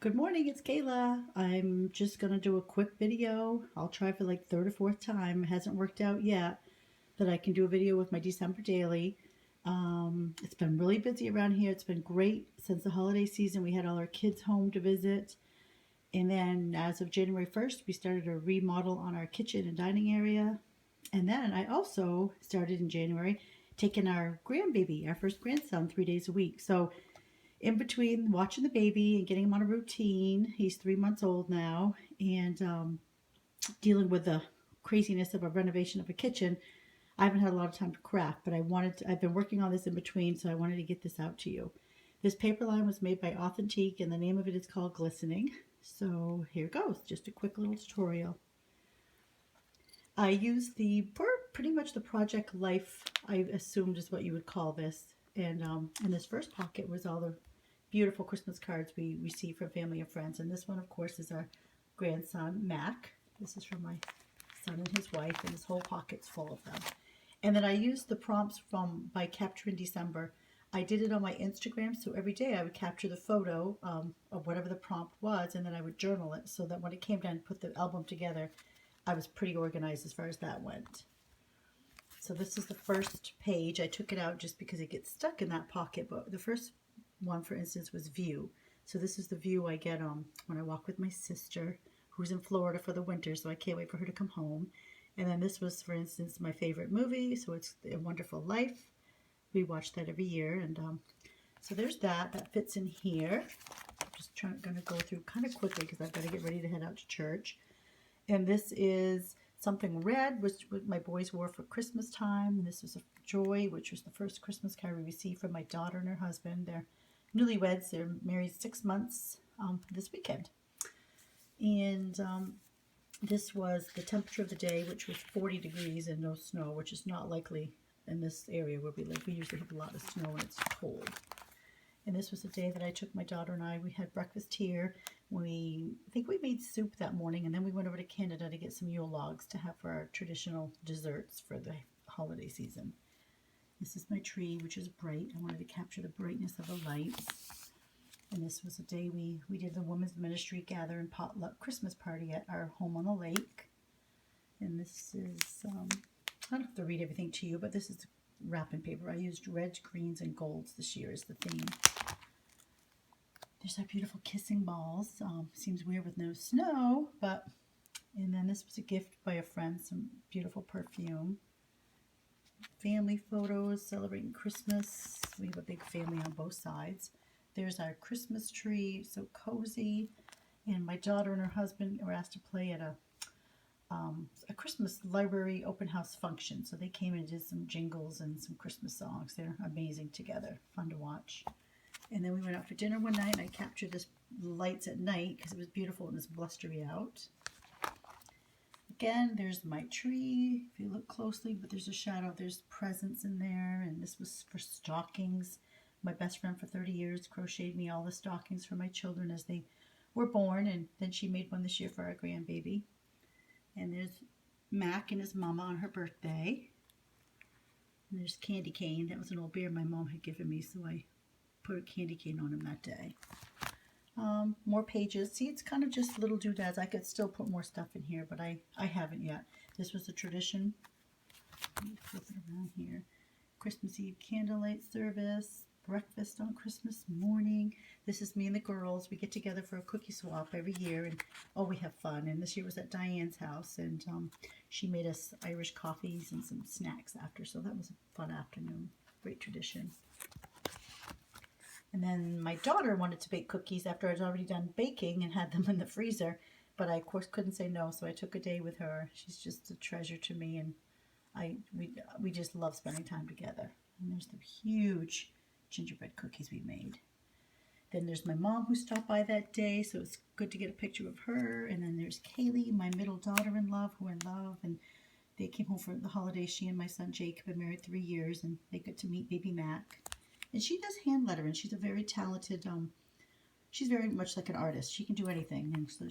Good morning, it's Kayla. I'm just going to do a quick video. I'll try for like third or fourth time. It hasn't worked out yet that I can do a video with my December daily. It's been really busy around here. It's been great since the holiday season. We had all our kids home to visit. And then as of January 1st, we started a remodel on our kitchen and dining area. And then I also started in January taking our grandbaby, our first grandson, 3 days a week. So in between watching the baby and getting him on a routine, he's 3 months old now, and dealing with the craziness of a renovation of a kitchen, I haven't had a lot of time to craft, but I've been working on this in between, so I wanted to get this out to you. This paper line was made by Authentique, and the name of it is called Glistening. So here goes, just a quick little tutorial. I used pretty much the Project Life, I assumed is what you would call this. And in this first pocket was all the beautiful Christmas cards we received from family and friends. And this one, of course, is our grandson, Mac. This is from my son and his wife, and this whole pocket's full of them. And then I used the prompts by Capture in December. I did it on my Instagram, so every day I would capture the photo of whatever the prompt was, and then I would journal it so that when it came down to put the album together, I was pretty organized as far as that went. So this is the first page. I took it out just because it gets stuck in that pocket, but the first one, for instance, was view. So this is the view I get when I walk with my sister, who's in Florida for the winter, so I can't wait for her to come home. And then this was, for instance, my favorite movie, so it's A Wonderful Life. We watch that every year, and so there's that. That fits in here. I'm just going to go through kind of quickly because I've got to get ready to head out to church. And this is Something Red, which my boys wore for Christmas time. And this was a Joy, which was the first Christmas card we received from my daughter and her husband. They're newlyweds. They're married 6 months this weekend. And this was the temperature of the day, which was 40 degrees and no snow, which is not likely in this area where we live. We usually have a lot of snow and it's cold. And this was the day that I took my daughter and we had breakfast here. I think we made soup that morning, and then we went over to Canada to get some Yule logs to have for our traditional desserts for the holiday season. This is my tree, which is bright. I wanted to capture the brightness of the lights. And this was the day we did the women's ministry gather and potluck Christmas party at our home on the lake. And this is, I don't have to read everything to you, but this is wrapping paper. I used reds, greens, and golds this year as the theme. There's our beautiful kissing balls. Seems weird with no snow, and then this was a gift by a friend, some beautiful perfume. Family photos celebrating Christmas. We have a big family on both sides. There's our Christmas tree, so cozy. And my daughter and her husband were asked to play at a Christmas library open house function. So they came and did some jingles and some Christmas songs. They're amazing together, fun to watch. And then we went out for dinner one night, and I captured this lights at night because it was beautiful and it's blustery out. Again, there's my tree, if you look closely, but there's a shadow. There's presents in there, and this was for stockings. My best friend for 30 years crocheted me all the stockings for my children as they were born, and then she made one this year for our grandbaby. And there's Mac and his mama on her birthday. And there's Candy Cane. That was an old bear my mom had given me, so I put a candy cane on him that day. More pages. See, it's kind of just little doodads. I could still put more stuff in here, but I haven't yet. This was a tradition. Let me flip it around here. Christmas Eve candlelight service, breakfast on Christmas morning. This is me and the girls. We get together for a cookie swap every year, and we have fun. And this year was at Diane's house, and she made us Irish coffees and some snacks after, so that was a fun afternoon. Great tradition. And then my daughter wanted to bake cookies after I'd already done baking and had them in the freezer. But I, of course, couldn't say no, so I took a day with her. She's just a treasure to me, and we just love spending time together. And there's the huge gingerbread cookies we made. Then there's my mom who stopped by that day, so it's good to get a picture of her. And then there's Kaylee, my middle daughter-in-law, who I love. And they came home for the holidays. She and my son Jake have been married 3 years, and they get to meet baby Mac. And she does hand lettering. She's a very talented, she's very much like an artist. She can do anything. And so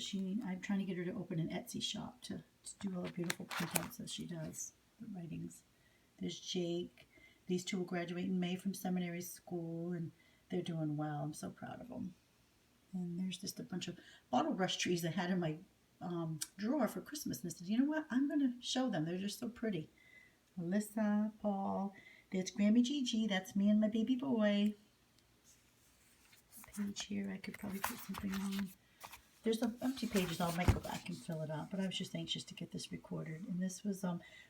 I'm trying to get her to open an Etsy shop to do all the beautiful printouts that she does, the writings. There's Jake. These two will graduate in May from seminary school, and they're doing well. I'm so proud of them. And there's just a bunch of bottle brush trees I had in my drawer for Christmas. And I said, you know what? I'm going to show them. They're just so pretty. Alyssa, Paul. There's Grammy Gigi. That's me and my baby boy. Page here. I could probably put something on. There's some empty pages. I might go back and fill it out. But I was just anxious to get this recorded. And this was,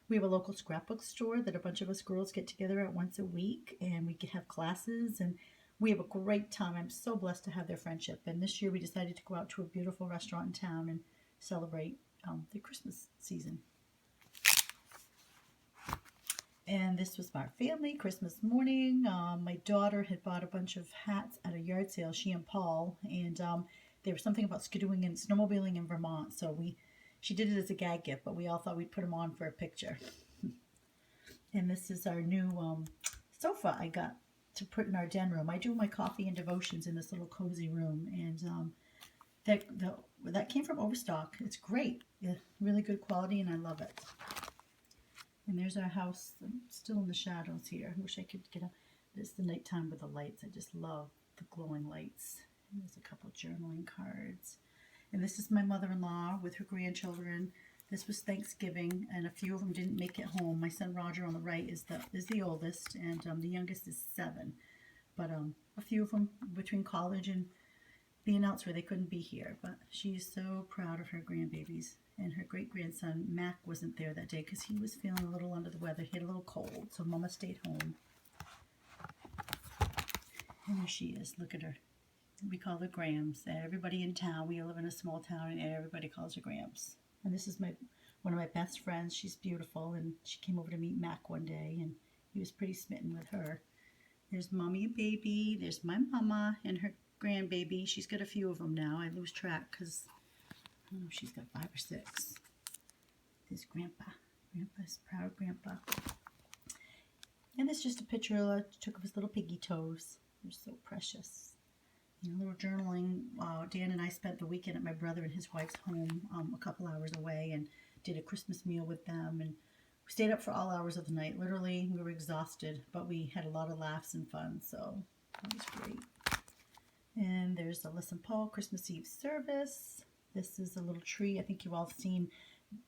we have a local scrapbook store that a bunch of us girls get together at once a week. And we could have classes. And we have a great time. I'm so blessed to have their friendship. And this year we decided to go out to a beautiful restaurant in town and celebrate the Christmas season. And this was our family Christmas morning. My daughter had bought a bunch of hats at a yard sale, she and Paul, and there was something about skidooing and snowmobiling in Vermont. So she did it as a gag gift, but we all thought we'd put them on for a picture. And this is our new sofa I got to put in our den room. I do my coffee and devotions in this little cozy room, and that came from Overstock. It's great, yeah, really good quality, and I love it. And there's our house. I'm still in the shadows here. I wish I could get up. This is the nighttime with the lights. I just love the glowing lights. And there's a couple journaling cards. And this is my mother-in-law with her grandchildren. This was Thanksgiving, and a few of them didn't make it home. My son Roger on the right is the oldest, and the youngest is 7. But a few of them between college and being elsewhere, they couldn't be here. But she's so proud of her grandbabies. And her great-grandson, Mac, wasn't there that day because he was feeling a little under the weather. He had a little cold, so Mama stayed home. And there she is. Look at her. We call her Grams. Everybody in town, we live in a small town, and everybody calls her Grams. And this is one of my best friends. She's beautiful, and she came over to meet Mac one day, and he was pretty smitten with her. There's Mommy and Baby. There's my mama and her grandbaby. She's got a few of them now. I lose track because I don't know if she's got 5 or 6. There's Grandpa. Grandpa's proud Grandpa. And it's just a picture I took of his little piggy toes. They're so precious. And a little journaling. Dan and I spent the weekend at my brother and his wife's home a couple hours away and did a Christmas meal with them. And we stayed up for all hours of the night. Literally, we were exhausted, but we had a lot of laughs and fun, so that was great. And there's the Alyssa and Paul Christmas Eve service. This is a little tree. I think you've all seen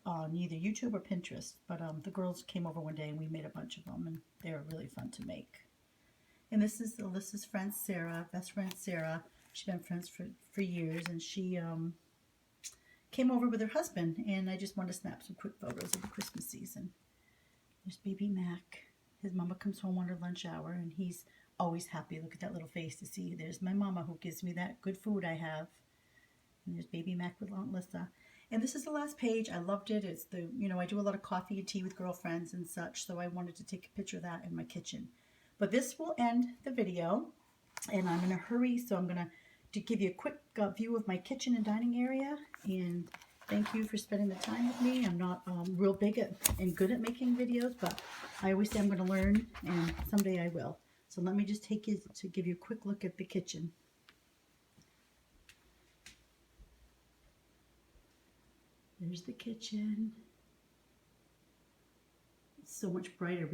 on either YouTube or Pinterest. But the girls came over one day and we made a bunch of them, and they were really fun to make. And this is Alyssa's friend Sarah, best friend Sarah. She's been friends for years, and she came over with her husband, and I just wanted to snap some quick photos of the Christmas season. There's baby Mac. His mama comes home on her lunch hour, and he's always happy. Look at that little face to see. There's my mama who gives me that good food I have. And there's baby Mac with Aunt Lissa. And this is the last page. I loved it. It's I do a lot of coffee and tea with girlfriends and such, so I wanted to take a picture of that in my kitchen. But this will end the video, and I'm in a hurry, so I'm going to give you a quick view of my kitchen and dining area. And thank you for spending the time with me. I'm not real big and good at making videos, but I always say I'm going to learn, and someday I will. So let me just take you to give you a quick look at the kitchen. There's the kitchen. It's so much brighter.